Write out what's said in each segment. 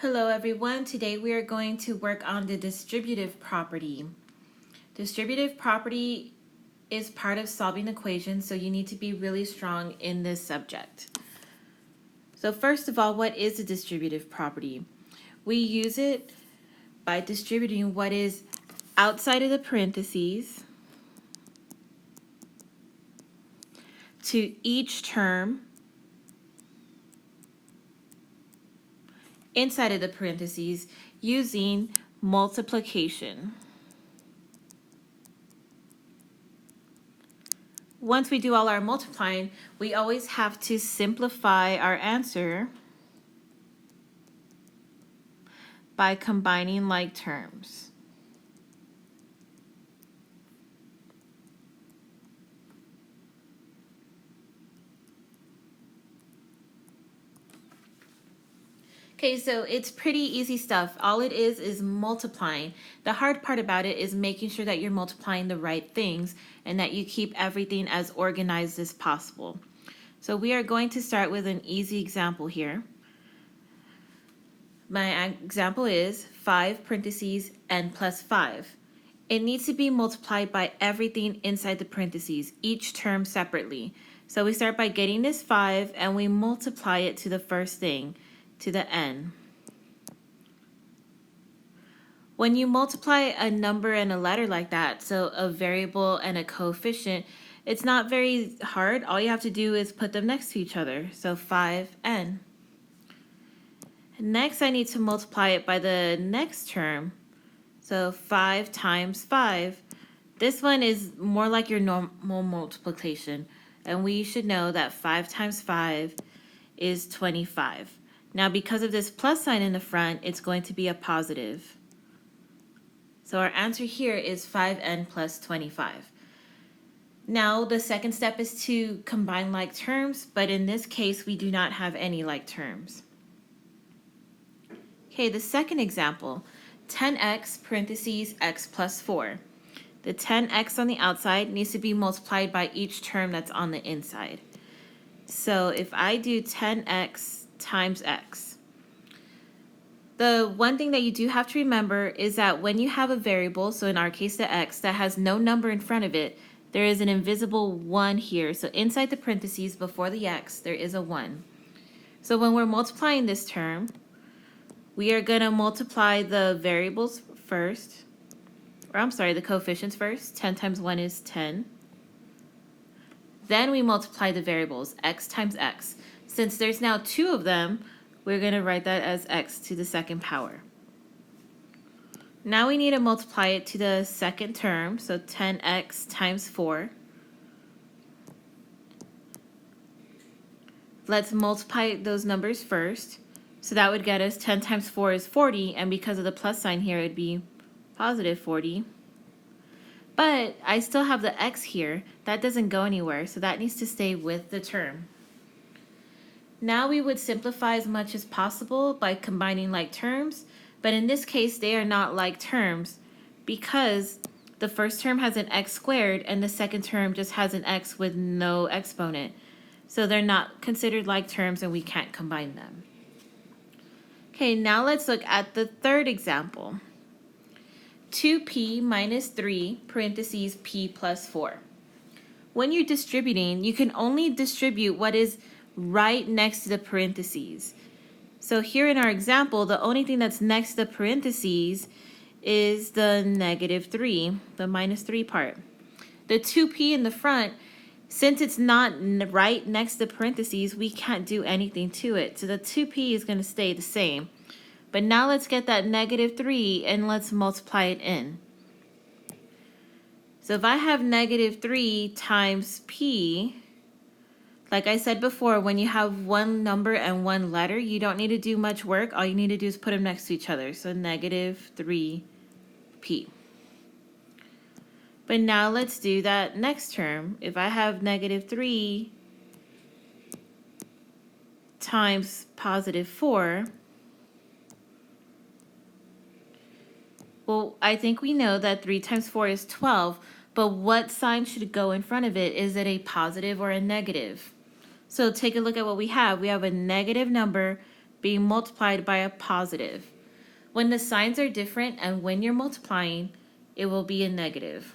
Hello everyone, today we are going to work on the distributive property. Distributive property is part of solving equations, so you need to be really strong in this subject. So first of all, what is a distributive property? We use it by distributing what is outside of the parentheses to each term inside of the parentheses using multiplication. Once we do all our multiplying, we always have to simplify our answer by combining like terms. Okay, so it's pretty easy stuff. All it is multiplying. The hard part about it is making sure that you're multiplying the right things and that you keep everything as organized as possible. So we are going to start with an easy example here. My example is 5 parentheses n plus 5. It needs to be multiplied by everything inside the parentheses, each term separately. So we start by getting this 5 and we multiply it to the first thing, to the n. When you multiply a number and a letter like that, so a variable and a coefficient, it's not very hard. All you have to do is put them next to each other. So 5n. Next, I need to multiply it by the next term. So 5 times 5. This one is more like your normal multiplication. And we should know that 5 times 5 is 25. Now, because of this plus sign in the front, it's going to be a positive. So our answer here is 5n plus 25. Now, the second step is to combine like terms, but in this case, we do not have any like terms. Okay, the second example, 10x parentheses x plus 4. The 10x on the outside needs to be multiplied by each term that's on the inside. So if I do 10x times x, the one thing that you do have to remember is that when you have a variable, so in our case the x, that has no number in front of it, there is an invisible 1 here. So inside the parentheses before the x, there is a 1. So when we're multiplying this term, we are going to multiply the variables first, or I'm sorry, the coefficients first. 10 times 1 is 10. Then we multiply the variables, x times x. Since there's now 2 of them, we're going to write that as x to the second power. Now we need to multiply it to the second term, so 10x times 4. Let's multiply those numbers first. So that would get us 10 times 4 is 40, and because of the plus sign here, it would be positive 40. But I still have the x here. That doesn't go anywhere, so that needs to stay with the term. Now we would simplify as much as possible by combining like terms, but in this case, they are not like terms because the first term has an x squared and the second term just has an x with no exponent. So they're not considered like terms and we can't combine them. Okay, now let's look at the third example. 2p minus 3 parentheses p plus 4. When you're distributing, you can only distribute what is right next to the parentheses. So here in our example, the only thing that's next to the parentheses is the negative 3, the minus 3 part. The 2p in the front, since it's not right next to the parentheses, we can't do anything to it. So the 2p is going to stay the same. But now let's get that negative 3 and let's multiply it in. So if I have negative 3 times p, like I said before, when you have one number and one letter, you don't need to do much work. All you need to do is put them next to each other. So negative 3p. But now let's do that next term. If I have negative 3 times positive 4, well, I think we know that 3 times 4 is 12, but what sign should go in front of it? Is it a positive or a negative? So take a look at what we have. We have a negative number being multiplied by a positive. When the signs are different and when you're multiplying, it will be a negative.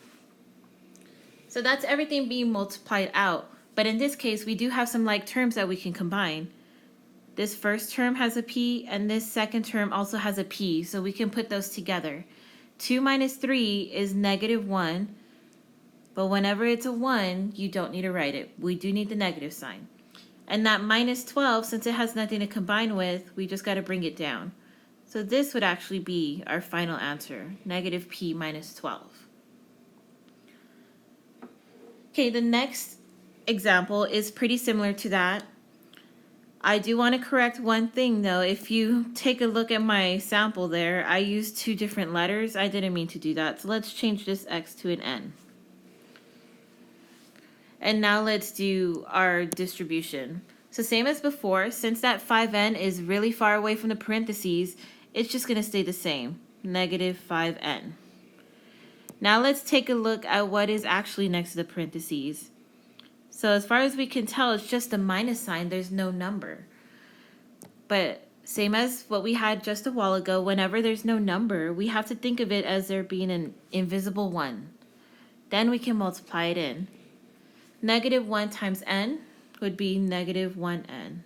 So that's everything being multiplied out. But in this case, we do have some like terms that we can combine. This first term has a p, and this second term also has a p, so we can put those together. 2 minus 3 is negative 1, but whenever it's a 1, you don't need to write it. We do need the negative sign. And that minus 12, since it has nothing to combine with, we just got to bring it down. So this would actually be our final answer, negative p minus 12. Okay, the next example is pretty similar to that. I do want to correct one thing though. If you take a look at my sample there, I used 2 different letters. I didn't mean to do that. So let's change this x to an n. And now let's do our distribution. So same as before, since that 5n is really far away from the parentheses, it's just going to stay the same, negative 5n. Now let's take a look at what is actually next to the parentheses. So as far as we can tell, it's just a minus sign. There's no number. But same as what we had just a while ago, whenever there's no number, we have to think of it as there being an invisible 1. Then we can multiply it in. Negative 1 times n would be negative 1n.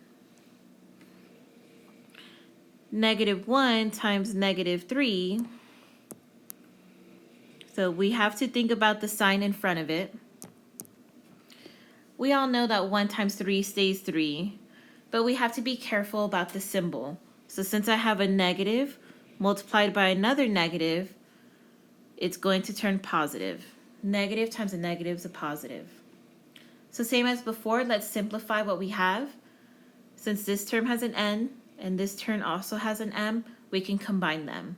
Negative 1 times negative 3. So we have to think about the sign in front of it. We all know that 1 times 3 stays 3, but we have to be careful about the symbol. So since I have a negative multiplied by another negative, it's going to turn positive. Negative times a negative is a positive. So same as before, let's simplify what we have. Since this term has an n and this term also has an m, we can combine them.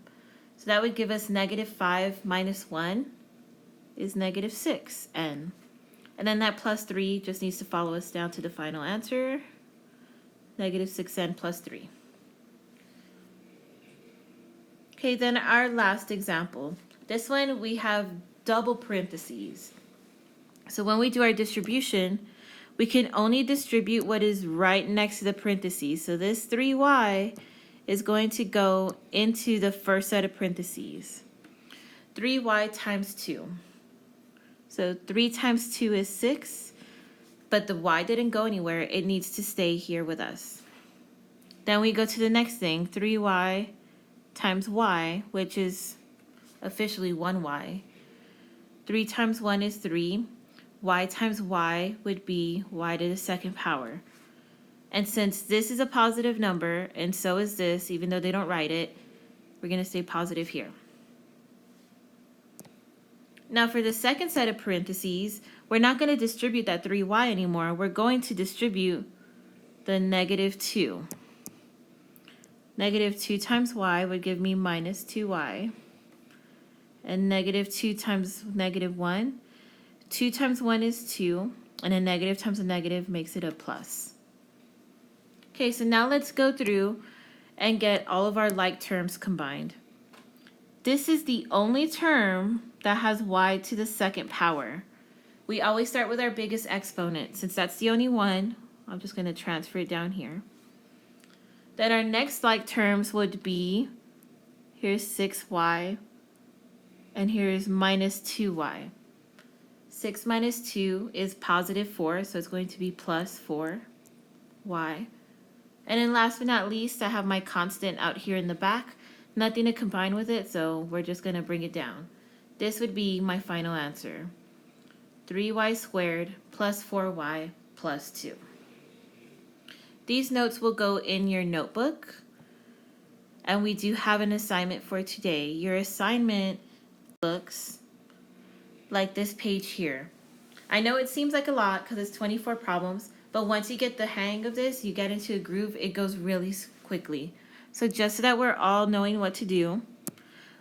So that would give us negative 5 minus 1 is negative 6n. And then that plus 3 just needs to follow us down to the final answer, negative 6n plus 3. Okay, then our last example. This one we have double parentheses. So when we do our distribution, we can only distribute what is right next to the parentheses. So this 3y is going to go into the first set of parentheses. 3y times 2. So 3 times 2 is 6, but the y didn't go anywhere. It needs to stay here with us. Then we go to the next thing, 3y times y, which is officially 1y. 3 times 1 is 3. Y times y would be y to the second power. And since this is a positive number, and so is this, even though they don't write it, we're going to stay positive here. Now for the second set of parentheses, we're not going to distribute that 3y anymore. We're going to distribute the negative 2. Negative 2 times y would give me minus 2y. And negative 2 times negative 1. 2 times 1 is 2, and a negative times a negative makes it a plus. Okay, so now let's go through and get all of our like terms combined. This is the only term that has y to the second power. We always start with our biggest exponent. Since that's the only one, I'm just going to transfer it down here. Then our next like terms would be, here's 6y, and here's minus 2y. 6 minus 2 is positive 4, so it's going to be plus 4y. And then last but not least, I have my constant out here in the back. Nothing to combine with it, so we're just going to bring it down. This would be my final answer. 3y squared plus 4y plus 2. These notes will go in your notebook. And we do have an assignment for today. Your assignment looks like this page here. I know it seems like a lot because it's 24 problems, but once you get the hang of this, you get into a groove, it goes really quickly. So just so that we're all knowing what to do,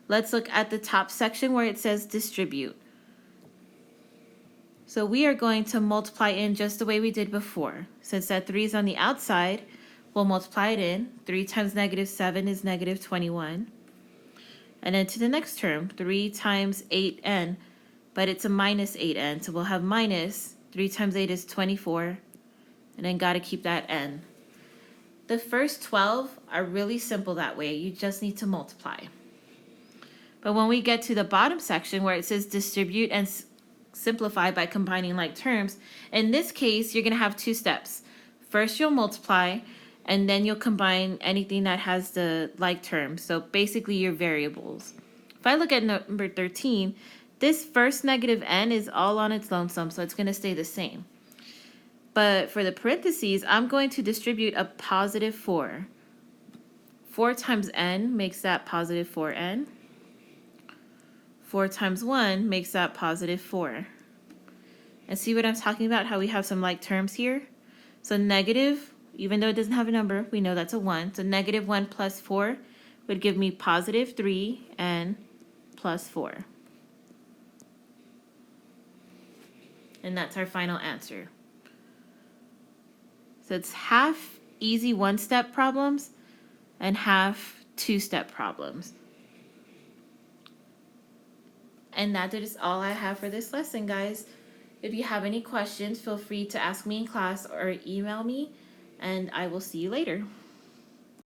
let's look at the top section where it says distribute. So we are going to multiply in just the way we did before. Since that 3 is on the outside, we'll multiply it in. 3 times negative 7 is negative 21. And then to the next term, 3 times 8n, but it's a minus 8n, so we'll have minus 3 times 8 is 24, and then got to keep that n. The first 12 are really simple that way. You just need to multiply. But when we get to the bottom section where it says distribute and simplify by combining like terms, in this case, you're going to have two steps. First, you'll multiply, and then you'll combine anything that has the like terms. So basically your variables. If I look at number 13, this first negative n is all on its lonesome, so it's going to stay the same. But for the parentheses, I'm going to distribute a positive 4. 4 times n makes that positive 4n. 4 times 1 makes that positive 4. And see what I'm talking about, how we have some like terms here? So negative, even though it doesn't have a number, we know that's a 1. So negative 1 plus 4 would give me positive 3n plus 4. And that's our final answer. So it's half easy one-step problems and half two-step problems. And that is all I have for this lesson, guys. If you have any questions, feel free to ask me in class or email me, and I will see you later.